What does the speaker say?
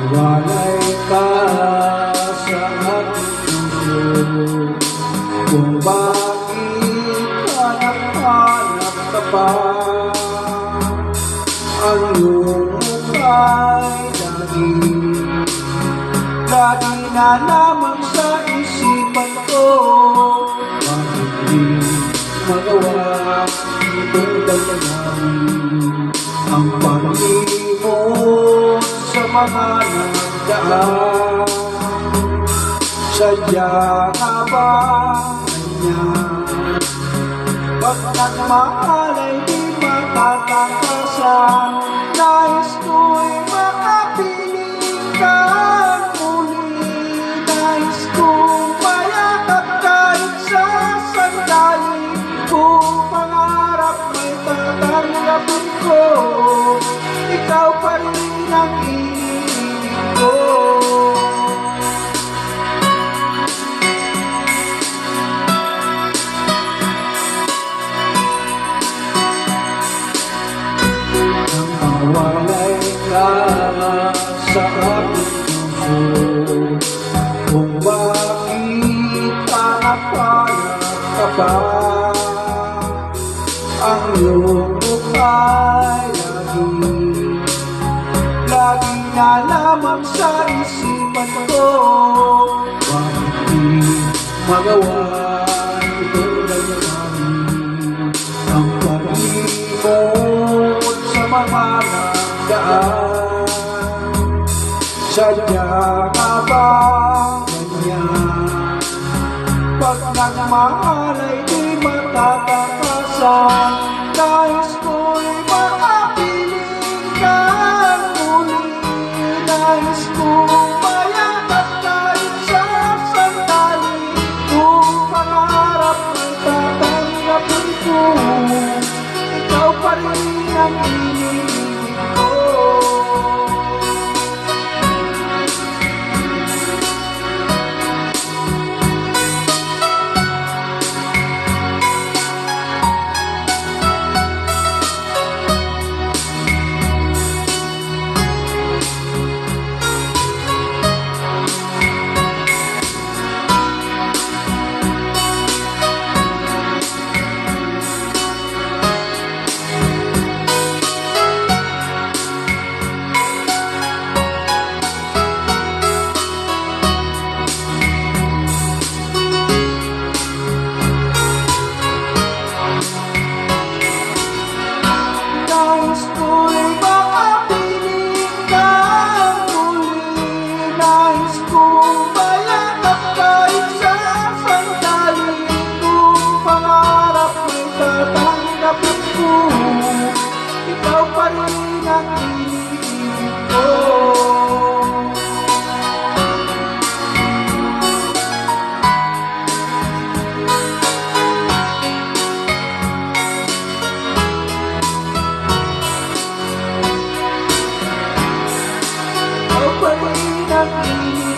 Walay ka sa aking puso, kung bakit hanap-hanap ka pa. Ang iyong mukha'y lagi na lamang sa isipan ko. Bakit di magawa itong dalawin ang pag-ibig sa mga nagdaan? Sadya nga ba ganyan? Pag nagmahal ay di matatakasan. Nais ko'y makapiling ka muli. Nais kong mayakap kahit sa sandali. Kung pangarap may tatanggapin ko, ikaw pa rin ang iniibig ko. Nang mawalay ka sa aking puso, kung bakit hanap-hanap ka ba. Ang iyong mukha'y lagi na lamang sa isipan ko. Bakit di magawa itong dalawin ang pag-ibig sa mga nagdaan? Sadya nga ba ganyan? Pag nagmahal ay di matatakasan. Nais ko'y makapiling ka muli. Nais kong mayakap kahit sa sandali. Kung pangarap ay tatanggapin ko, ikaw pa rin ang iniibig ko. Nais ko'y makapiling ka muli. Nais kong mayakap kahit sa sandali. Kung pangarap may tatanggapin ko, ikaw pa rin ang iniibig ko. Ikaw pa rin ang iniibig ko.